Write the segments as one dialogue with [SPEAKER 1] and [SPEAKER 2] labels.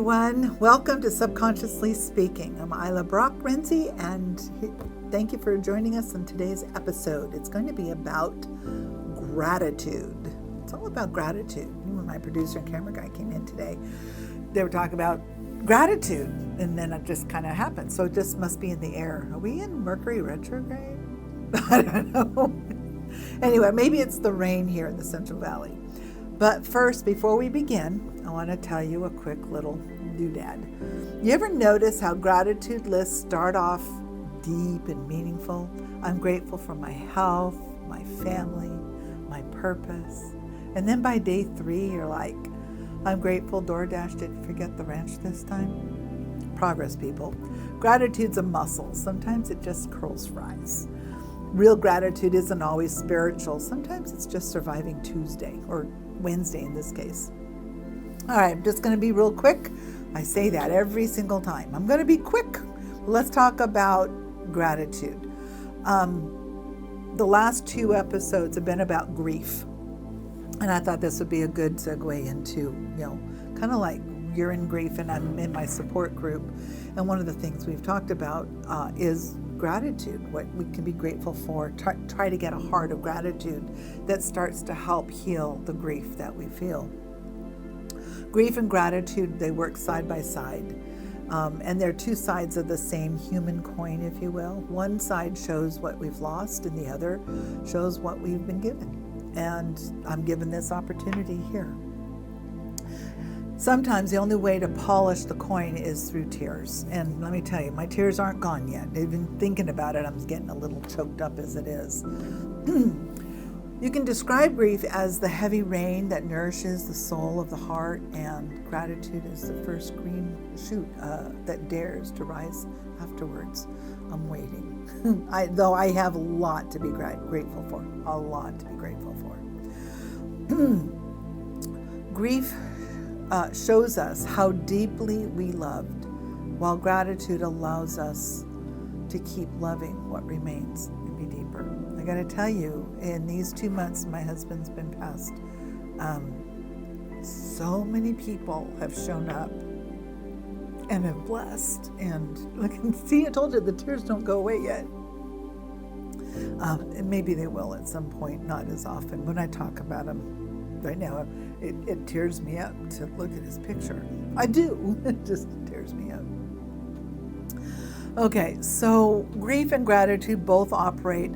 [SPEAKER 1] everyone. Welcome to Subconsciously Speaking. I'm Ilah Renzi, and thank you for joining us in today's episode. It's going to be about gratitude. It's all about gratitude. When my producer and camera guy came in today, they were talking about gratitude, and then it just kind of happened. So it just must be in the air. Are we in Mercury retrograde? I don't know. Anyway, maybe it's the rain here in the Central Valley. But first, before we begin, I want to tell you a quick little doodad. You ever notice how gratitude lists start off deep and meaningful? I'm grateful for my health, my family, my purpose. And then by day 3, you're like, I'm grateful DoorDash didn't forget the ranch this time. Progress, people. Gratitude's a muscle. Sometimes it just curls fries. Real gratitude isn't always spiritual. Sometimes it's just surviving Tuesday, or Wednesday in this case. All right, I'm just going to be real quick. I say that every single time. I'm going to be quick. Let's talk about gratitude. The last 2 episodes have been about grief. And I thought this would be a good segue into, kind of like you're in grief and I'm in my support group. And one of the things we've talked about is gratitude, what we can be grateful for. Try to get a heart of gratitude that starts to help heal the grief that we feel. Grief and gratitude, they work side by side. And they're 2 sides of the same human coin, if you will. One side shows what we've lost and the other shows what we've been given. And I'm given this opportunity here. Sometimes the only way to polish the coin is through tears. And let me tell you, my tears aren't gone yet. Even thinking about it, I'm getting a little choked up as it is. You can describe grief as the heavy rain that nourishes the soul of the heart, and gratitude is the first green shoot that dares to rise afterwards. I'm waiting. Though I have a lot to be grateful for. A lot to be grateful for. Grief shows us how deeply we loved, while gratitude allows us to keep loving what remains and be deeper. I got to tell you, in these 2 months my husband's been passed, so many people have shown up and have blessed. And look, see, I told you the tears don't go away yet. And maybe they will at some point, not as often. When I talk about him right now, it tears me up to look at his picture. I do. It just tears me up. Okay, so grief and gratitude both operate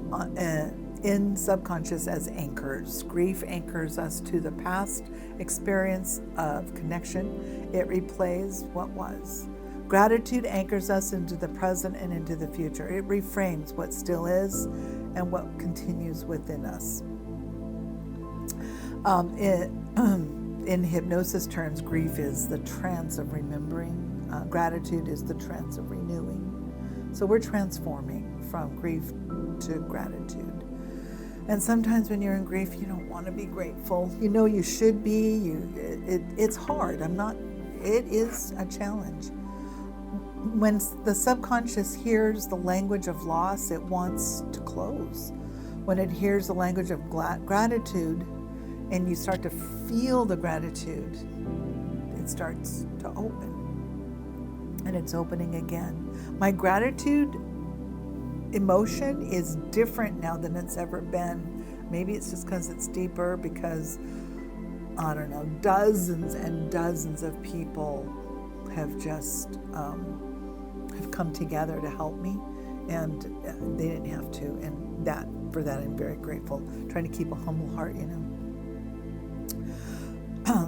[SPEAKER 1] in subconscious as anchors. Grief anchors us to the past experience of connection. It replays what was. Gratitude anchors us into the present and into the future. It reframes what still is and what continues within us. In hypnosis terms, grief is the trance of remembering. Gratitude is the trance of renewing. So we're transforming from grief to gratitude. And sometimes when you're in grief, you don't want to be grateful. You know you should be. It's hard. It is a challenge. When the subconscious hears the language of loss, it wants to close. When it hears the language of gratitude, and you start to feel the gratitude, it starts to open. And it's opening again. My gratitude emotion is different now than it's ever been. Maybe it's just because it's deeper, because, I don't know, dozens and dozens of people have just have come together to help me, and they didn't have to. And for that I'm very grateful. Trying to keep a humble heart,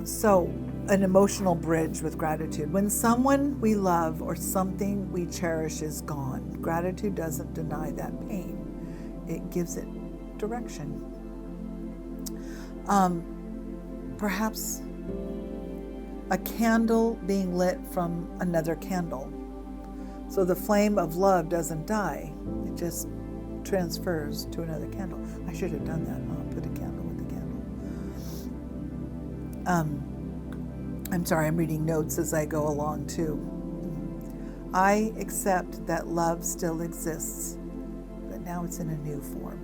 [SPEAKER 1] So, an emotional bridge with gratitude. When someone we love or something we cherish is gone, gratitude doesn't deny that pain. It gives it direction. Perhaps a candle being lit from another candle. So the flame of love doesn't die. It just transfers to another candle. I should have done that. I'll put a candle with a candle. I'm sorry, I'm reading notes as I go along too. I accept that love still exists, but now it's in a new form.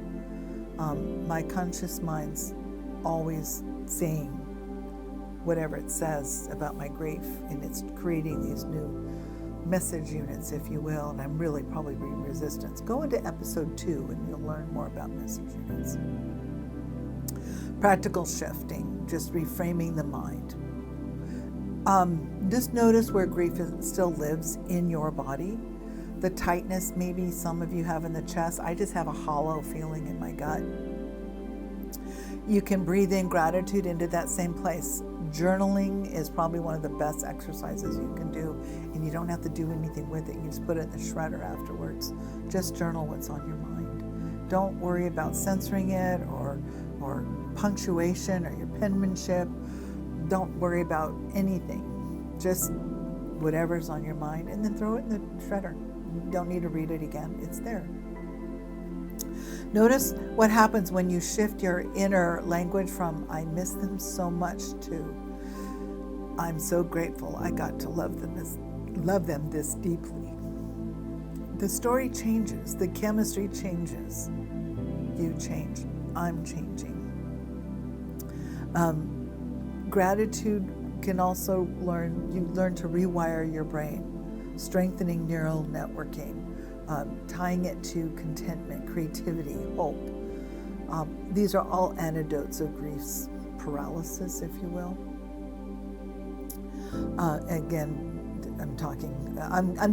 [SPEAKER 1] My conscious mind's always saying, whatever it says about my grief, and it's creating these new message units, if you will, and I'm really probably being resistance. Go into episode 2 and you'll learn more about message units. Practical shifting, just reframing the mind. Just notice where grief still lives in your body. The tightness maybe some of you have in the chest. I just have a hollow feeling in my gut. You can breathe in gratitude into that same place. Journaling is probably one of the best exercises you can do, and you don't have to do anything with it. You just put it in the shredder afterwards. Just journal what's on your mind. Don't worry about censoring it or punctuation or your penmanship. Don't worry about anything. Just whatever's on your mind, and then throw it in the shredder. You don't need to read it again. It's there. Notice what happens when you shift your inner language from I miss them so much to I'm so grateful I got to love them this deeply. The story changes. The chemistry changes. You change. I'm changing. Gratitude can also learn to rewire your brain, strengthening neural networking. Tying it to contentment, creativity, hope. These are all antidotes of grief's paralysis, if you will. Again, I'm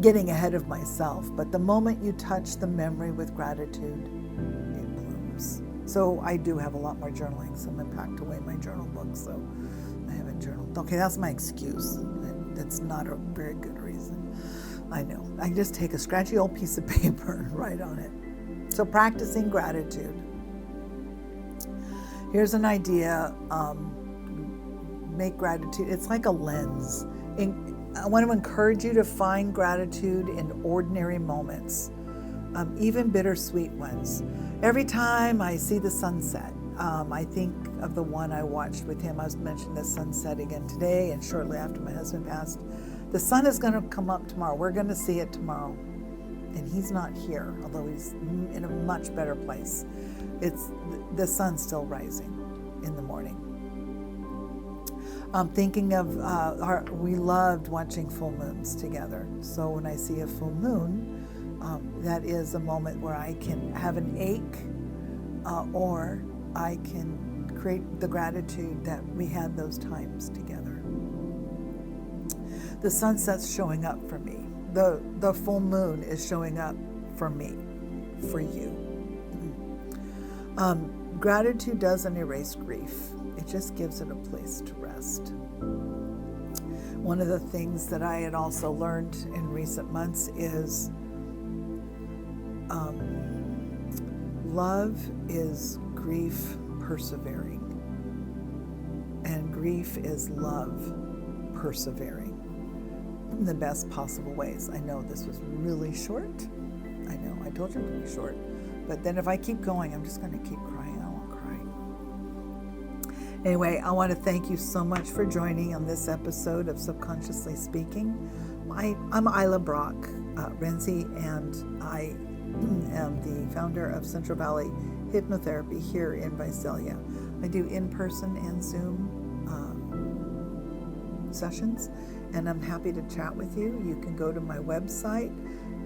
[SPEAKER 1] getting ahead of myself, but the moment you touch the memory with gratitude, it blooms. So I do have a lot more journaling. Someone packed away my journal book, so I haven't journaled. Okay, that's my excuse. That's not a very good reason. I know. I just take a scratchy old piece of paper and write on it. So practicing gratitude. Here's an idea. Make gratitude. It's like a lens. I want to encourage you to find gratitude in ordinary moments, even bittersweet ones. Every time I see the sunset, I think of the one I watched with him. I was mentioning the sunset again today, and shortly after my husband passed. The sun is going to come up tomorrow. We're going to see it tomorrow. And he's not here, although he's in a much better place. The sun's still rising in the morning. I'm thinking of, we loved watching full moons together. So when I see a full moon, that is a moment where I can have an ache, or I can create the gratitude that we had those times together. The sunset's showing up for me. The full moon is showing up for me, for you. Gratitude doesn't erase grief. It just gives it a place to rest. One of the things that I had also learned in recent months is love is grief persevering, and grief is love persevering. In the best possible ways. I know this was really short. I know, I told you it would be short. But then if I keep going, I'm just going to keep crying. I won't cry. Anyway, I want to thank you so much for joining on this episode of Subconsciously Speaking. I'm Ilah Brock Renzi, and I am the founder of Central Valley Hypnotherapy here in Visalia. I do in-person and Zoom sessions, and I'm happy to chat with you. You can go to my website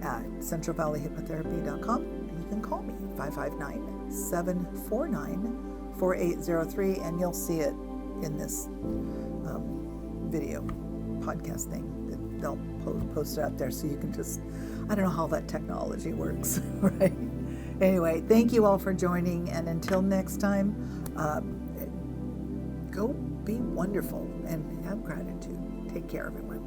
[SPEAKER 1] at centralvalleyhypnotherapy.com, and you can call me 559-749-4803, and you'll see it in this video podcast thing. They'll post it up there, so you can just, I don't know how that technology works, right? Anyway, thank you all for joining, and until next time, go be wonderful and have gratitude. Take care, everyone.